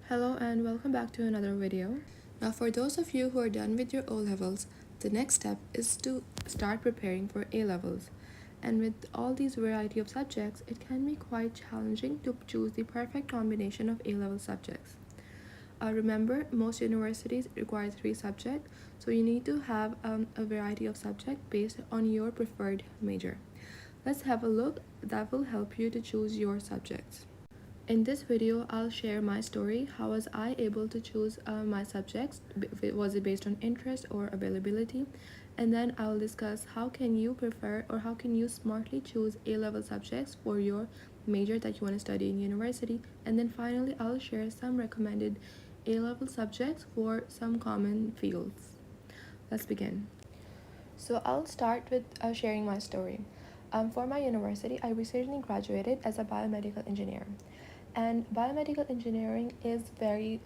Hello and welcome back to another video. Now for those of you who are done with your O levels, the next step is to start preparing for A levels. And with all these variety of subjects, it can be quite challenging to choose the perfect combination of A level subjects. Remember, most universities require 3 subjects, so you need to have a variety of subjects based on your preferred major. Let's have a look that will help you to choose your subjects. In this video, I'll share my story. How was I able to choose my subjects? Was it based on interest or availability? And then I'll discuss how can you prefer or how can you smartly choose A-level subjects for your major that you want to study in university. And then finally, I'll share some recommended A-level subjects for some common fields. Let's begin. So I'll start with sharing my story. For my university, I recently graduated as a biomedical engineer, and biomedical engineering is very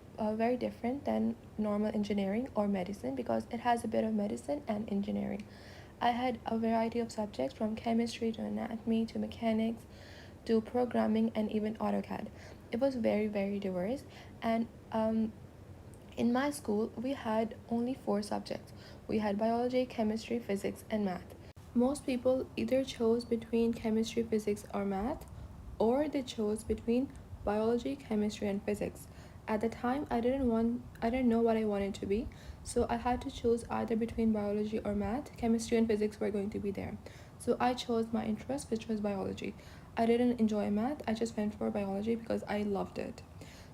different than normal engineering or medicine because it has a bit of medicine and engineering. I had a variety of subjects from chemistry to anatomy to mechanics to programming and even AutoCAD. It was very diverse, and in my school, we had only 4 subjects. We had biology, chemistry, physics, and math. Most people either chose between chemistry, physics, or math, or they chose between biology, chemistry, and physics. At the time, I didn't know what I wanted to be, so I had to choose either between biology or math. Chemistry and physics were going to be there. So I chose my interest, which was biology. I didn't enjoy math, I just went for biology because I loved it.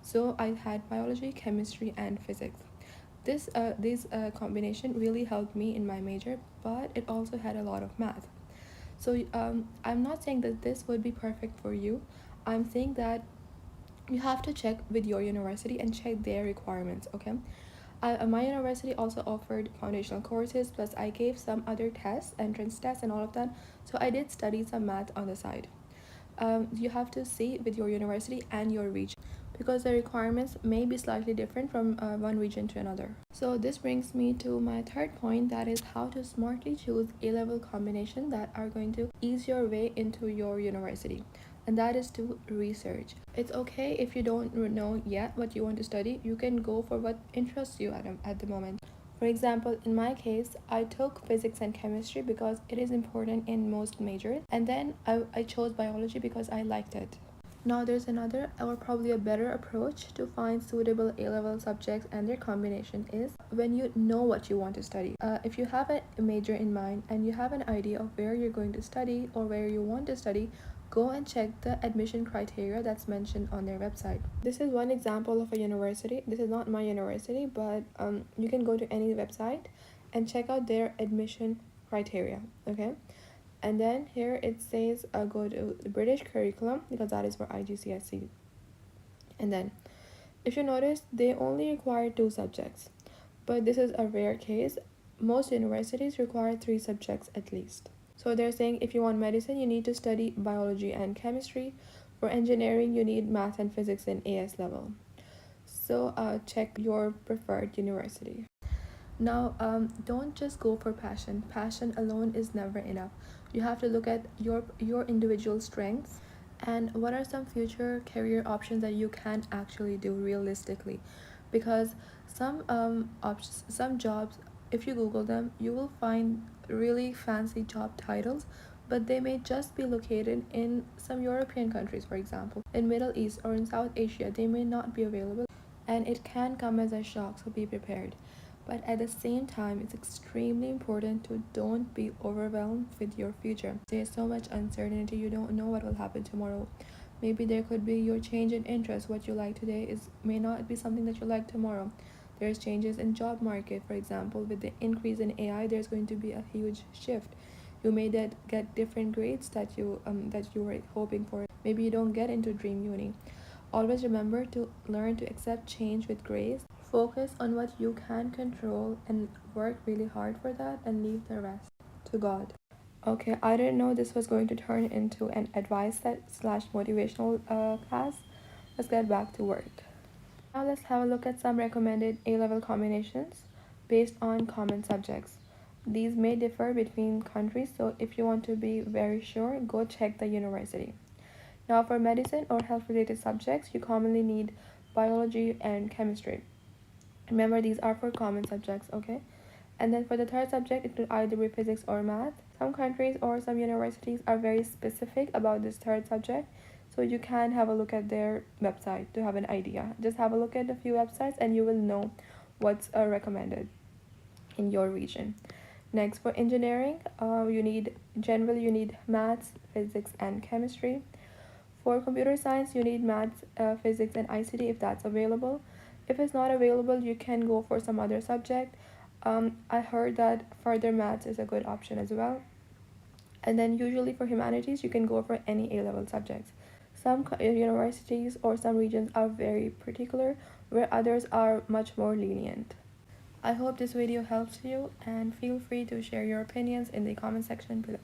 So I had biology, chemistry, and physics. This combination really helped me in my major, but it also had a lot of math. So I'm not saying that this would be perfect for you. I'm saying that you have to check with your university and check their requirements. Okay. My university also offered foundational courses, plus I gave some other tests, entrance tests, and all of that. So I did study some math on the side. You have to see with your university and your region because the requirements may be slightly different from one region to another. So this brings me to my third point, that is how to smartly choose A-level combination that are going to ease your way into your university. And that is to research. It's okay if you don't know yet what you want to study, you can go for what interests you at the moment. For example, in my case, I took physics and chemistry because it is important in most majors, and then I chose biology because I liked it. Now, there's another or probably a better approach to find suitable A-level subjects and their combination is when you know what you want to study. If you have a major in mind and you have an idea of where you're going to study or where you want to study, go and check the admission criteria that's mentioned on their website. This is one example of a university. This is not my university, but you can go to any website and check out their admission criteria. Okay. And then here it says go to the British curriculum because that is for IGCSE. And then if you notice, they only require 2 subjects, but this is a rare case. Most universities require 3 subjects at least. So they're saying if you want medicine, you need to study biology and chemistry. For engineering, you need math and physics in AS level. So check your preferred university. Now, don't just go for passion. Passion alone is never enough. You have to look at your individual strengths and what are some future career options that you can actually do realistically, because some jobs, if you Google them, you will find really fancy job titles, but they may just be located in some European countries, for example, in Middle East or in South Asia. They may not be available, and it can come as a shock. So be prepared. But at the same time, it's extremely important to don't be overwhelmed with your future. There's so much uncertainty, you don't know what will happen tomorrow. Maybe there could be your change in interest. What you like today is may not be something that you like tomorrow. There's changes in job market, for example, with the increase in AI, there's going to be a huge shift. You may get different grades that you were hoping for. Maybe you don't get into dream uni. Always remember to learn to accept change with grace. Focus on what you can control and work really hard for that, and leave the rest to God. Okay, I didn't know this was going to turn into an advice slash motivational class. Let's get back to work. Now let's have a look at some recommended A-level combinations based on common subjects. These may differ between countries, so if you want to be very sure, go check the university. Now for medicine or health related subjects, you commonly need biology, and chemistry. Remember, these are for common subjects, okay? And then for the third subject, it could either be physics or math. Some countries or some universities are very specific about this third subject, so you can have a look at their website to have an idea. Just have a look at a few websites and you will know what's recommended in your region. Next, for engineering, you need maths, physics, and chemistry. For computer science, you need maths, physics, and ICT if that's available. If it's not available, you can go for some other subject. I heard that further maths is a good option as well. And then usually for humanities, you can go for any A level subjects. Some universities or some regions are very particular, where others are much more lenient. I hope this video helps you, and feel free to share your opinions in the comment section below.